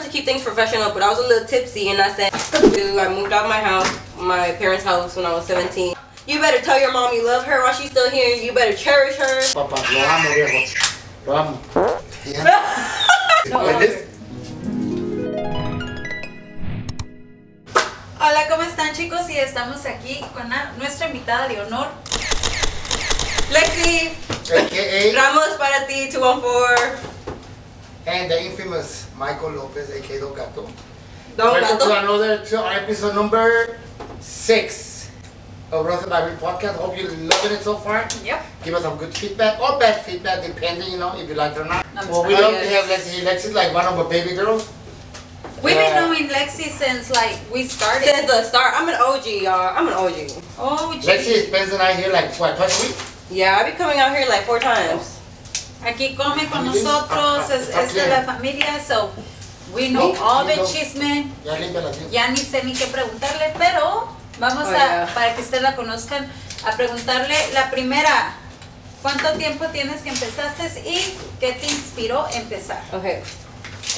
to keep things professional, but I was a little tipsy and I said, dude, I moved out of my house, my parents' house when I was 17. You better tell your mom you love her while she's still here. You better cherish her. Papá, lo amo, viejo. Lo amo. Hola, ¿cómo están, chicos? Y estamos aquí con nuestra invitada de honor, Lexi, AKA Ramos para ti, 214. and the infamous Michael Lopez, aka Don Gato. Don Welcome to Gato. another episode number 6 of Rosa Bible Podcast. Hope you're loving it so far. Yep. Give us some good feedback or bad feedback, depending, you know, if you like it or not. No, Well, we oh, love yes. to have Lexi. Lexi's like one of our baby girls. We've been knowing Lexi since we started. Since the start, I'm an OG, y'all. I'm an OG. Oh, geez. Lexi spends the night here like, what, twice a week? Yeah, I be coming out here like 4 times. Aquí come con nosotros, es de la familia, so we know all the chisme. Ya limpia las dientes. Ya ni sé ni qué preguntarle, pero vamos para que ustedes la conozcan, a preguntarle la primera. ¿Cuánto tiempo tienes que empezaste y qué te inspiró a empezar? Okay.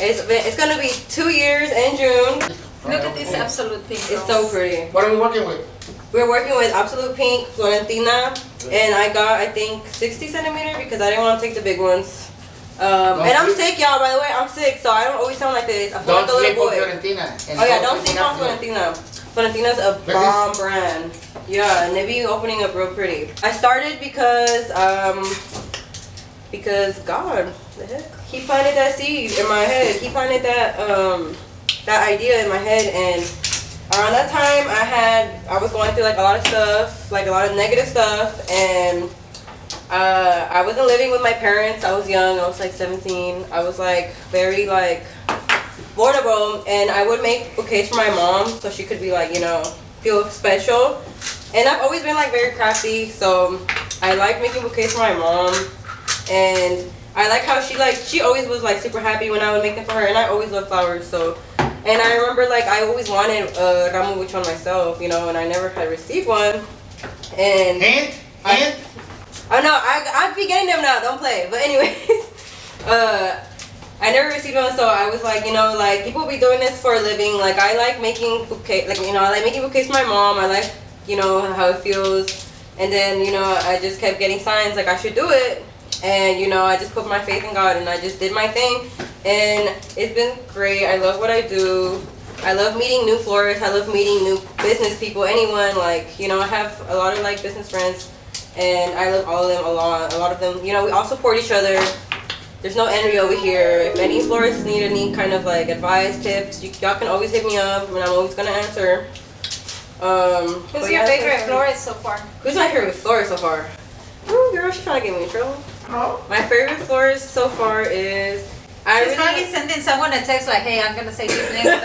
It's gonna be 2 years in June. Look at this absolute pink. It's so pretty. What are we working with? We're working with Absolute Pink, Florentina, and I got, I think, 60 centimeter because I didn't want to take the big ones. And I'm sick, y'all, by the way. I'm sick, so I don't always sound like this. I feel like Don't a sleep little on boy. Fiorentina. Oh yeah, don't sleep on Florentina. Florentina's a bomb brand. Yeah, and they be opening up real pretty. I started because God, the heck, He planted that seed in my head. He planted that that idea in my head, and around that time I was going through like a lot of stuff, like a lot of negative stuff, and I wasn't living with my parents. I was young. I was like 17. I was like very like vulnerable, and I would make bouquets for my mom so she could be like, you know, feel special. And I've always been like very crafty, so I like making bouquets for my mom, and I like how she always was like super happy when I would make them for her, and I always loved flowers. So, and I remember like I always wanted a ramo buchon myself, you know, and I never had received one. And Hint? Hint? I know I'd be getting them now. Don't play. But anyways, I never received one, so I was like, you know, like people be doing this for a living. Like I like making bouquets, like, you know, I like making bouquets for my mom. I like, you know, how it feels. And then, you know, I just kept getting signs like I should do it. And, you know, I just put my faith in God and I just did my thing. And it's been great. I love what I do. I love meeting new florists. I love meeting new business people. Anyone, like, you know, I have a lot of like business friends. And I love all of them a lot of them. You know, we all support each other. There's no envy over here. If any florists need any kind of like advice, tips, y'all can always hit me up and I'm always gonna answer. Who's your favorite florist so far? Who's my favorite florist so far? Ooh, girl, she's trying to get me in trouble. No. My favorite florist so far is She's probably sending someone a text like, hey, I'm gonna say his name.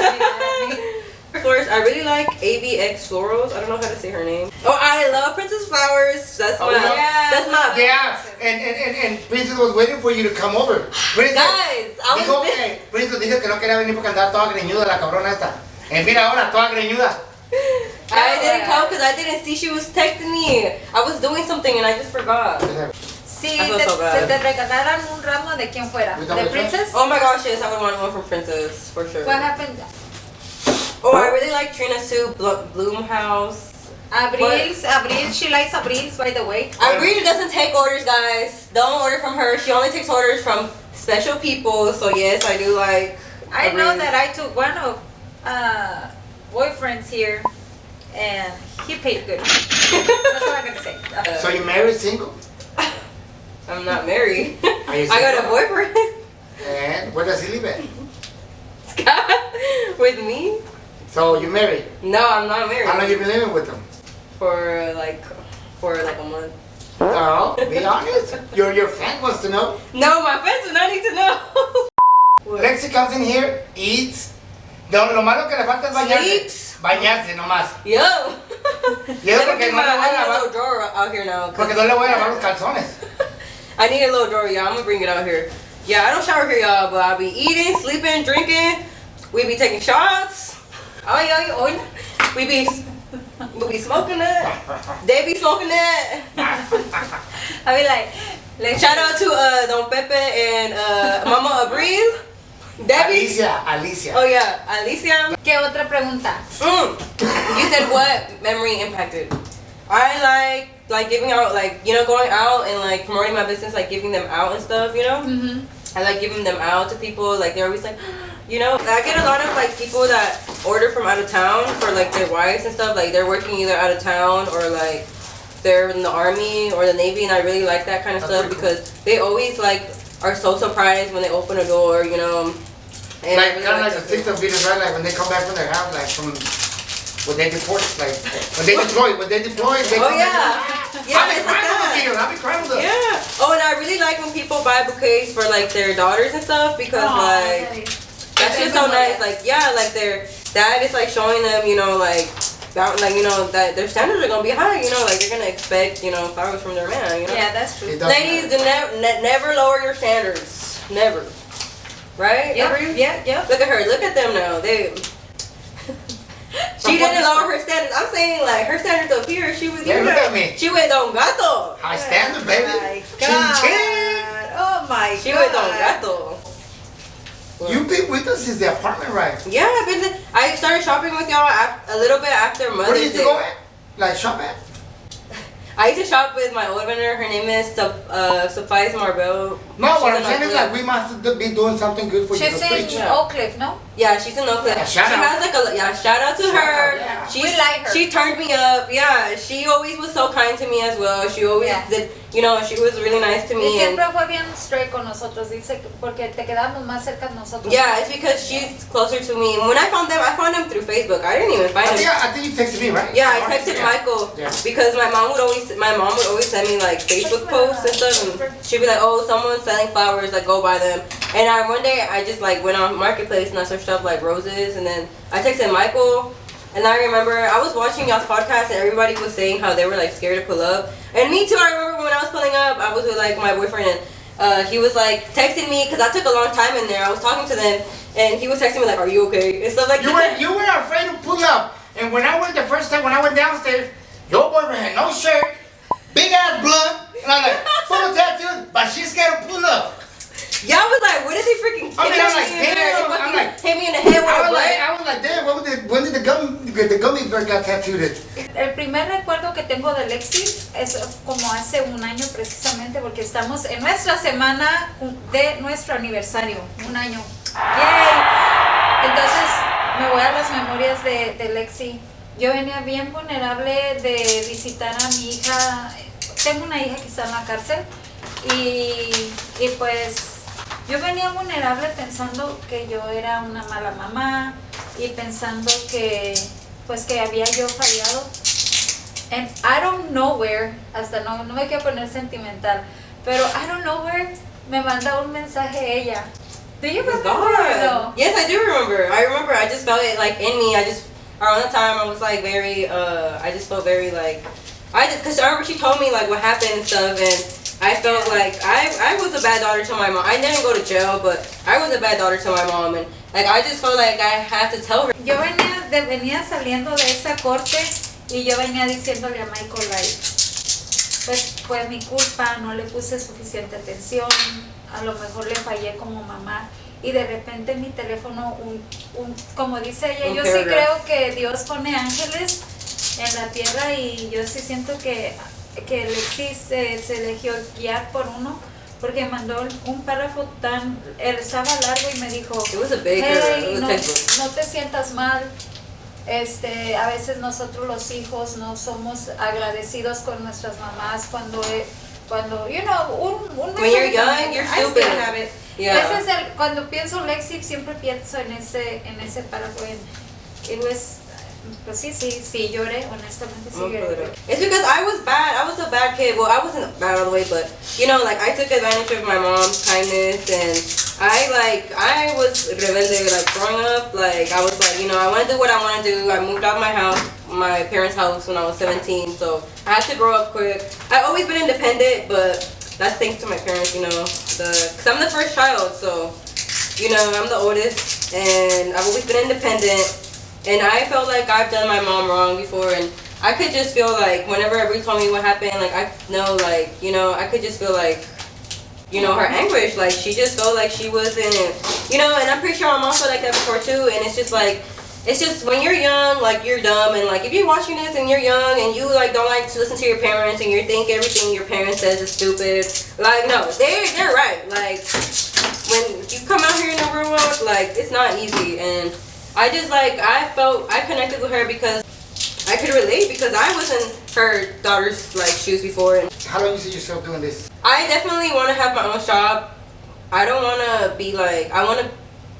Florist, I really like AVX Florals. I don't know how to say her name. Oh, I love Princess Flowers. That's my. yeah. That's my. Yeah, and Princess was waiting for you to come over. Princess, Guys, I dijo was. que Princess dijo que no quería venir porque andaba toda greñuda la cabrona esta. Mira ahora, toda greñuda. I didn't come because I didn't see she was texting me. I was doing something and I just forgot. Sí, I feel so bad. se te regalaran un ramo de quién fuera. ¿De Princess? Oh my gosh, yes, I would want one from Princess for sure. What happened? Oh, I really like Trina Sue Bloomhouse. Abril, she likes Abril, by the way. Abril doesn't take orders, guys. Don't order from her. She only takes orders from special people. So yes, I do like. I know Abril's. that I took one of boyfriends here, and he paid good. That's all I'm gonna say. So you married single? I'm not married. Are you I got a single? boyfriend. And where does he live at? With me? So you married? No, I'm not married. How long you been living with him? For like a month. No, be honest. Your friend wants to know. No, my friends do not need to know. Lexi comes in here, eats. Lo malo que le falta es bañarse. Sleeps. Bañarse nomás. Yo. Y eso Let me porque get no le voy I a need a lavar. little drawer out here now. Porque no le voy a lavar los calzones. I need a little drawer, y'all. I'm gonna bring it out here. Yeah, I don't shower here, y'all, but I'll be eating, sleeping, drinking. We be taking shots. We be smoking that. They be smoking that. I be like Shout out to Don Pepe and Mama Abril. Debbie. Alicia. Oh yeah, Alicia. ¿Qué otra pregunta? You said what memory impacted? I like giving out, like, you know, going out and like promoting my business, like giving them out and stuff, you know. I like giving them out to people. Like they're always like, you know, I get a lot of like people that order from out of town for like their wives and stuff. Like they're working either out of town or like they're in the army or the Navy, and I really like that kind of stuff because they always like are so surprised when they open a door, you know. And like really kind of like to the TikTok videos, right? Like when they come back from their house, like from when they deport, like when they deploy, they oh come yeah, back. yeah, I'll be it's like crying with the that. videos. I'll be crying with them. Yeah. Oh, and I really like when people buy bouquets for like their daughters and stuff because like that's just so nice. Like yeah, like their dad is like showing them, you know, like you know that their standards are gonna be high. You know, like they're gonna expect, you know, flowers from their man. You know. Yeah, that's true. Ladies, do never lower your standards. Never. Right? Yep, Every- yep. Look at her. Look at them now. They. She didn't lower her standards. I'm saying like her standards up here. She was. Yeah, look at me. She went Don Gato. High standard, baby. Oh my Chin God. chin. Oh my She God. went Don Gato. You've been with us since the apartment, right? Yeah, I started shopping with y'all a little bit after Mother's Where do you used Day. to go at? Like shop at? I used to shop with my old vendor. Her name is Suffice Marbell. No, what I'm She's in saying is Oak like Cliff. we must be doing something good for you. She's to preach. in Yeah. Oak Cliff, no? Yeah, she's in Oak Cliff. Yeah, She shout out. has like shout out to her. yeah. She's, We like her. She turned me up. Yeah, she always was so kind to me as well. She always Yeah. did, you know, she was really nice to Y me. And siempre fue bien straight con nosotros, dice, porque te quedamos más cerca de nosotros. yeah, it's because she's closer to me. When I found them through Facebook. I didn't even find them. I think you texted me, right? Yeah, I texted Yeah. Michael Yeah. because my mom would always send me like Facebook posts and stuff, and she'd be like, "Oh, someone's selling flowers, like go buy them." And one day I just like went on Marketplace and I searched up like roses, and then I texted Michael, and I remember I was watching y'all's podcast and everybody was saying how they were like scared to pull up, and me too. I remember when I was pulling up, I was with like my boyfriend, and he was like texting me because I took a long time in there. I was talking to them, and he was texting me like, "Are you okay?" and stuff like that. You were afraid to pull up, and when I went the first time, when I went downstairs, your boyfriend had no shirt, big ass blood, and I'm like full of tattoos, but she's scared to pull up. Y'all was like, "What is he freaking?" I mean, I'm like, me in there? damn. He fucking I'm like- hit me in the head with a blade. I was like, damn, when did the gummy bear got tattooed? El primer recuerdo que tengo de Lexi es como hace un año precisamente, porque estamos en nuestra semana de nuestro aniversario, un año. ¡Yay! Entonces me voy a las memorias de Lexi. Yo venía bien vulnerable de visitar a mi hija. Tengo una hija que está en la cárcel y pues yo venía vulnerable pensando que yo era una mala mamá y pensando que pues que había yo fallado. And I don't know where, hasta no me quiero poner sentimental, pero I don't know where me manda un mensaje ella. Do you remember or no? Yes, I do remember. I just felt it like in me. Around the time I was like very, I just felt very like, cause I remember she told me like what happened and stuff, and I felt like I was a bad daughter to my mom. I didn't go to jail, but I was a bad daughter to my mom, and like I just felt like I had to tell her. Yo venía saliendo de esa corte y yo venía diciéndole a Michael like, pues fue mi culpa, no le puse suficiente atención, a lo mejor le fallé como mamá. Y de repente mi teléfono, como dice ella, yo sí creo que Dios pone ángeles en la tierra y yo sí siento que Lexi se dejó guiar por uno, porque mandó un párrafo estaba largo y me dijo, It was a big hey, girl. It was no te sientas mal, a veces nosotros los hijos no somos agradecidos con nuestras mamás cuando you know, un When you're young, you're I still stupid. have it. Yeah. Ese es cuando pienso Lexi, siempre pienso en ese párrafo. It was, pues sí, lloré, honestamente sí lloré. It's because I was bad. I was a bad kid. Well, I wasn't bad all the way, but you know, like I took advantage of my mom's kindness, and I was rebelde. Like growing up, like I was like, you know, I want to do what I want to do. I moved out of my parents' house when I was 17, so I had to grow up quick. I've always been independent, but that's thanks to my parents, you know, cause I'm the first child, so you know, I'm the oldest, and I've always been independent. And I felt like I've done my mom wrong before, and I could just feel like whenever everybody told me what happened, like I know, like, you know, I could just feel like you know, her anguish. Like, she just felt like she wasn't, you know, and I'm pretty sure my mom felt like that before too. And it's just like, it's just when you're young, like, you're dumb. And like, if you're watching this and you're young and you like don't like to listen to your parents and you think everything your parents says is stupid, like, no, they're right. Like, when you come out here in the real world, like, it's not easy. And I just like, I connected with her because I could relate, because I was in her daughter's like shoes before. And How long you see yourself doing this? I definitely want to have my own shop. I don't want to be like, I want to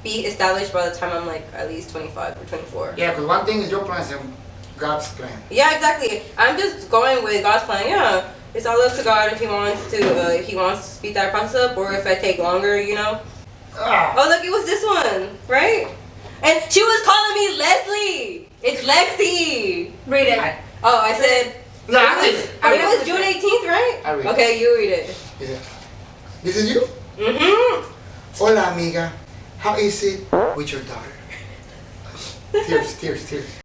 be established by the time I'm like at least 25 or 24. Yeah, because one thing is your plans and God's plan. Yeah, exactly. I'm just going with God's plan. Yeah, it's all up to God if He wants to speed that process up, or if I take longer, you know. Oh, look, it was this one, right? And she was calling me Leslie. It's Lexi. Read it. I said. No, It was June 18th, right? I read it. Okay, you read it. This is you? Mm-hmm. Hola, amiga. How is it with your daughter? Tears.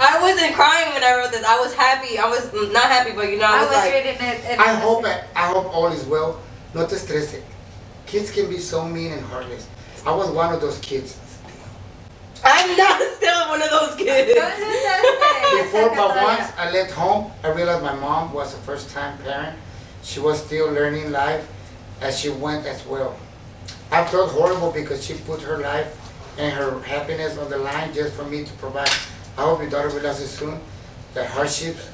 I wasn't crying when I wrote this. I was happy. I was not happy, but you know, I was like, reading it. I hope all is well. No te estreses. Kids can be so mean and heartless. I was one of those kids. I'm not still one of those kids. Before, but once I left home, I realized my mom was a first-time parent. She was still learning life as she went as well. I felt horrible because she put her life and her happiness on the line just for me to provide. I hope your daughter realizes soon the hardships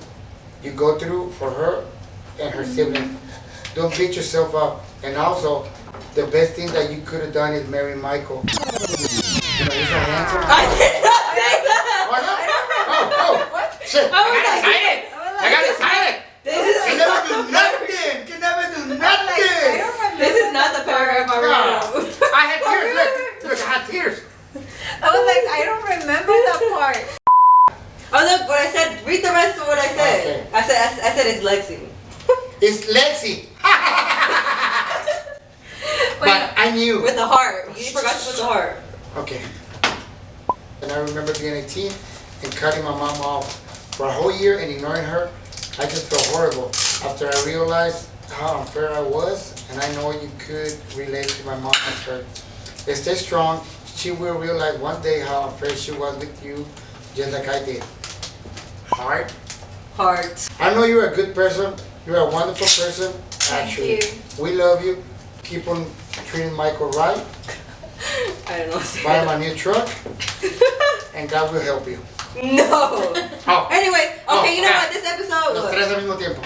you go through for her and her siblings. Don't beat yourself up. And also, the best thing that you could have done is marry Michael. You know, he's so handsome. I did not say that. Why not? Oh, shit. I got excited. Can never do nothing. This is not the paragraph I wrote. I had tears. Look, I had tears. I was like, I don't remember that part. Oh, look, what I said. Read the rest of what I said. Okay. I said it's Lexi. It's Lexi. But I knew. With the heart. You forgot to put the heart. Okay. And I remember being 18 and cutting my mom off for a whole year and ignoring her. I just felt horrible after I realized how unfair I was, and I know you could relate to my mom and her. Stay strong. She will realize one day how unfair she was with you, just like I did. Heart. I know you're a good person. You're a wonderful person. Actually, we love you. Keep on treating Michael right. I don't know. Buy him a new truck, and God will help you. No. Oh. Anyway, okay, you know what? This episode. Los tres al mismo tiempo.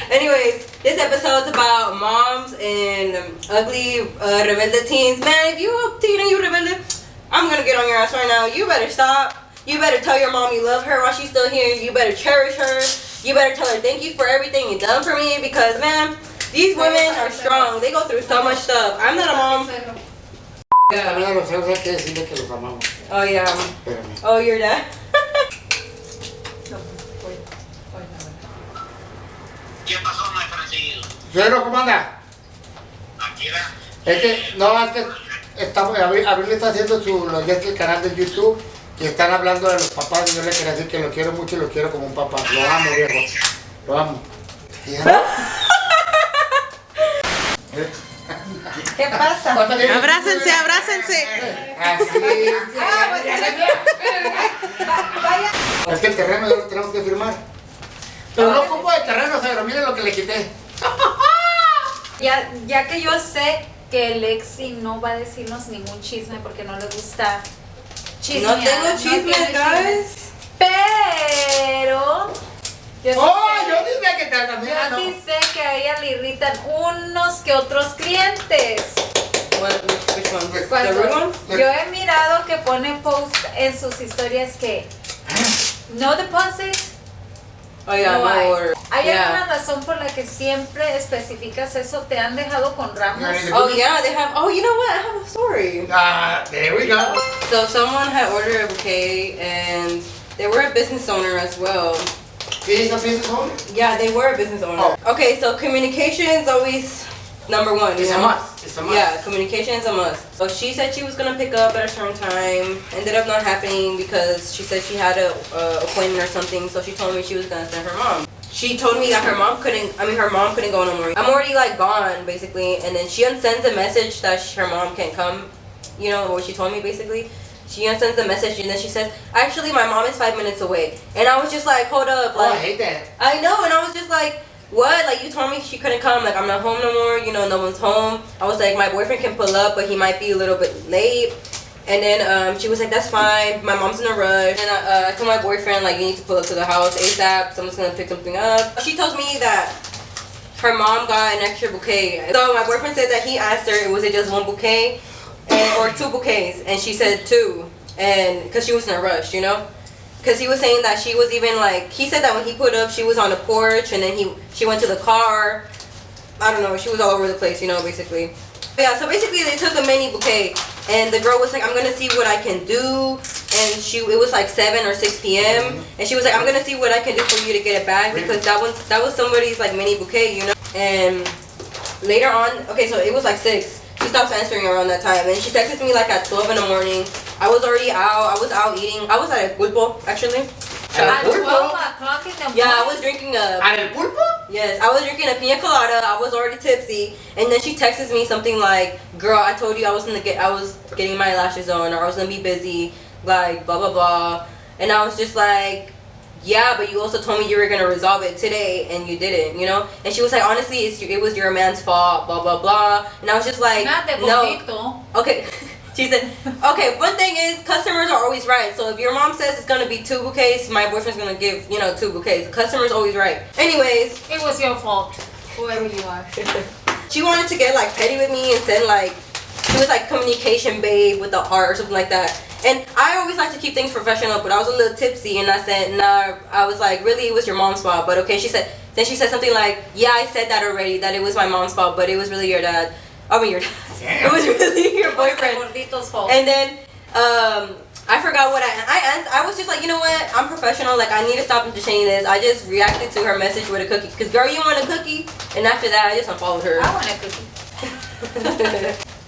Anyways, this episode's about moms and ugly, rebelde teens. Man, if you a teen and you rebelde, I'm gonna get on your ass right now. You better stop. You better tell your mom you love her while she's still here. You better cherish her. You better tell her thank you for everything you done for me, because, man, these women are strong. They go through so much stuff. I'm not a mom. También a los hijos hay que decirle que los amamos. Oh, yeah. Espérame. Oh, you're dad? ¿Qué pasó, my Francisco? Suegro, ¿cómo anda? Aquí era. Es que, no, antes, Abril está haciendo el canal de YouTube y están hablando de los papás, y yo le quería decir que lo quiero mucho y lo quiero como un papá. Lo amo, viejo. Lo amo. ¿Qué pasa? Abrácense. Así es que el terreno ya lo tenemos que firmar. Pero no ocupo de terreno, pero miren lo que le quité. Ya que yo sé que Lexi no va a decirnos ningún chisme porque no le gusta chismear. No tengo chismes, guys. Pero yo sí Yo dije que también. yo sí sé que a ella le irritan unos que otros clientes. Which one? The Cuando real one? yo he mirado que ponen post en sus historias que no deposit. Oh, yeah, No no hay. order. ¿Hay Yeah. alguna razón por la que siempre especificas eso? ¿Te han dejado con ramos? Oh, yeah, they have. Oh, you know what? I have a story. There we go. So, someone had ordered a bouquet, and they were a business owner as well. ¿Qué es a business owner? Yeah, they were a business owner. Oh. Okay, so communication is always number one. It's you a know? must. It's a must. Yeah, communication is a must. So she said she was gonna pick up at a certain time. Ended up not happening because she said she had a appointment or something. So she told me she was gonna send her mom. she told me that her mom couldn't go no more. I'm already like gone basically, and then she unsends a message that her mom can't come. You know what she told me basically. She unsends the message and then she says, actually my mom is 5 minutes away. And I was just like, hold up. Like, I hate that. I know, and I was just like, what? Like, you told me she couldn't come. Like, I'm not home no more. You know, no one's home. I was like, my boyfriend can pull up, but he might be a little bit late. And then she was like, that's fine. My mom's in a rush. And I told my boyfriend, like, you need to pull up to the house ASAP. Someone's going to pick something up. She tells me that her mom got an extra bouquet. So my boyfriend said that he asked her, was it just one bouquet? Or 2 bouquets, and she said 2, and because she was in a rush, you know, because he was saying that she was even like, he said that when he put up, she was on the porch, and then she went to the car. I don't know, she was all over the place, you know, basically. But yeah, so basically they took a mini bouquet, and the girl was like, I'm gonna see what I can do, and it was like 7 or 6 p.m. and she was like, I'm gonna see what I can do for you to get it back, because that was somebody's like mini bouquet, you know. And later on, okay, so it was like 6. She stops answering around that time, and she texted me like at 12 in the morning. I was already out. I was out eating. I was at a pulpo actually. At 12 o'clock in the morning? Yeah, I was drinking a. At el pulpo? Yes, I was drinking a pina colada. I was already tipsy, and then she texts me something like, "Girl, I told you I was getting my lashes on, or I was gonna be busy, like blah blah blah," and I was just like, yeah, but you also told me you were gonna resolve it today, and you didn't, you know. And she was like, honestly, it was your man's fault, blah blah blah. And I was just like, no. Okay. She said, okay. One thing is, customers are always right. So if your mom says it's gonna be 2 bouquets, my boyfriend's gonna give 2 bouquets. The customer's always right. Anyways, it was your fault, whoever you are. She wanted to get like petty with me and send like, she was like communication babe with the heart or something like that. And I always like to keep things professional, but I was a little tipsy, and I said, nah. I was like, really, it was your mom's fault, but okay. She said something like, yeah, I said that already, that it was my mom's fault, but it was really your dad. I mean, your dad. It was really your boyfriend. Fault. And then I forgot what I was just like, you know what? I'm professional. Like, I need to stop entertaining this. I just reacted to her message with a cookie. Because, girl, you want a cookie? And after that, I just unfollowed her. I want a cookie.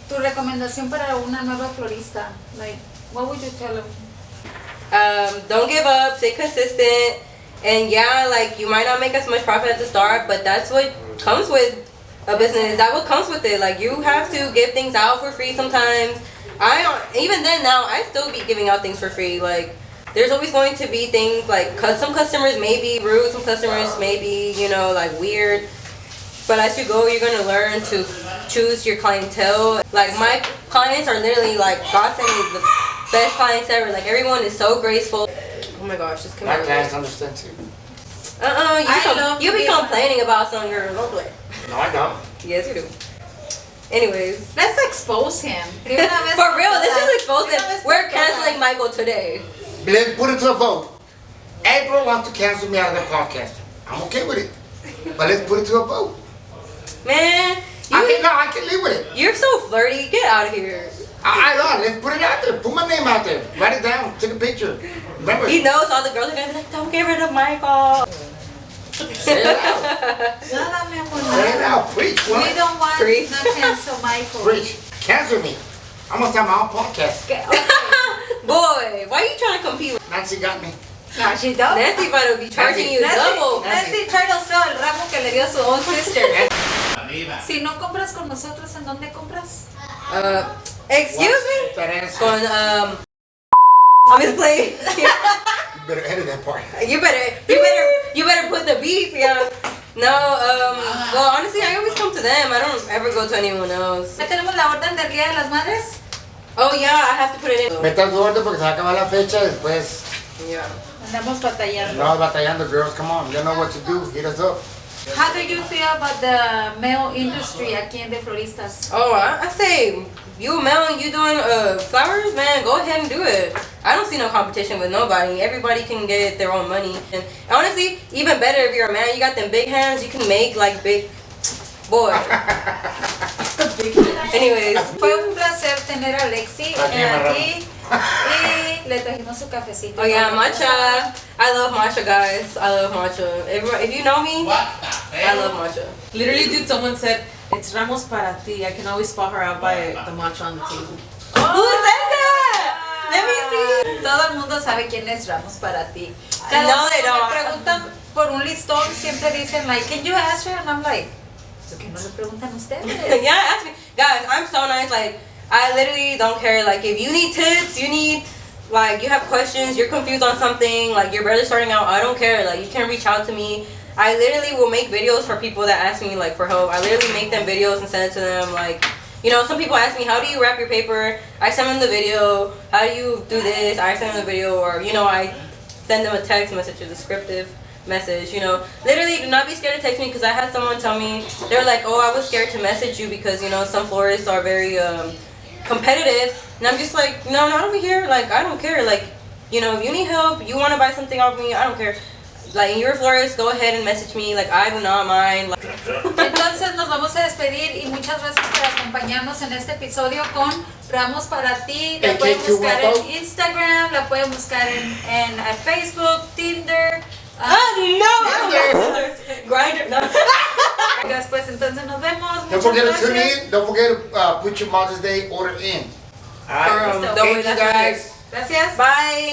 Tu recomendación para una nueva florista, like, what would you tell them? Don't give up, stay consistent, and yeah, like, you might not make as much profit at the start, but that's what comes with a business. That's what comes with it. Like, you have to give things out for free sometimes. Even then now, I still be giving out things for free. Like, there's always going to be things like, some customers may be rude, some customers may be, like weird. But as you go, you're gonna learn to choose your clientele. Like, my clients are literally like, God sent me the best clients ever. Like, everyone is so graceful. Oh my gosh, just come My here. clients understand too. You be complaining about some girls. Don't play. No, I don't. Yes, you do. Anyways. Let's expose him. For real, let's just expose him. We're canceling Michael today. Let's put it to a vote. April wants to cancel me out of the podcast. I'm okay with it. But let's put it to a vote. Man, I can live with it. You're so flirty. Get out of here. I know. Let's put it out there. Put my name out there. Write it down. Take a picture. Remember. He knows all the girls are gonna be like, don't get rid of Michael. Say it out. Say it out. Preach. We don't want Preach. to cancel Michael. Preach. Cancel me. I'm gonna start my own podcast. Okay. Boy, why are you trying to compete with Nancy got me. No, she don't. Nancy? About to be charging you double. Nancy tried to sell el ramo que le dio su own sister. Si no compras con nosotros, ¿en dónde compras? Excuse me? That answer. On I'm just playing. You better edit that part. You better put the beef, yeah. No, well, honestly, I always come to them. I don't ever go to anyone else. ¿Ya tenemos la orden del Día de las Madres? Oh yeah, I have to put it in. Meta tu orden porque se va a acabar la fecha después. Yeah. Andamos batallando. No, batallando, girls. Come on. You know what to do. Hit us up. How do you feel about the male industry aquí en De Floristas? Oh, I say, you a male and you doing flowers, man, go ahead and do it. I don't see no competition with nobody. Everybody can get their own money. And honestly, even better if you're a man, you got them big hands, you can make like big boy. Anyways. Fue un placer tener a Alexi aquí y le trajimos su cafecito. Oh yeah, matcha. I love matcha, guys. I love matcha. If you know me, I love matcha. Literally, dude, someone said, it's Ramos para ti. I can always spot her out by the matcha on the table. Who said that? Let me see. Todo el mundo sabe quién es Ramos para ti. No, they don't. Me preguntan por un listón siempre dicen like, can you ask her? And I'm like, ¿por qué no le preguntan ustedes? Yeah, ask me. Guys, I'm so nice. Like, I literally don't care. Like, if you need tips, like, you have questions, you're confused on something, like, you're barely starting out, I don't care. Like, you can reach out to me. I literally will make videos for people that ask me, like, for help. I literally make them videos and send it to them. Like, you know, some people ask me, how do you wrap your paper? I send them the video. How do you do this? I send them the video. Or, you know, I send them a text message, a descriptive message, you know. Literally, do not be scared to text me, because I had someone tell me, they're like, oh, I was scared to message you because, you know, some florists are very competitive. And I'm just like, no, not over here. Like, I don't care. Like, you know, if you need help, you want to buy something off me, I don't care. Like, you're a florist, go ahead and message me. Like, I do not mind. Like, Entonces nos vamos a despedir y muchas gracias por acompañarnos en este episodio con Ramos para ti. La pueden buscar en Instagram, la pueden buscar en Facebook, Tinder. Grinder. No. Pues entonces nos vemos. Don't forget to tune in. Don't forget to put your Mother's Day order in. All right. Don't wait, Thank you guys. Gracias. Bye.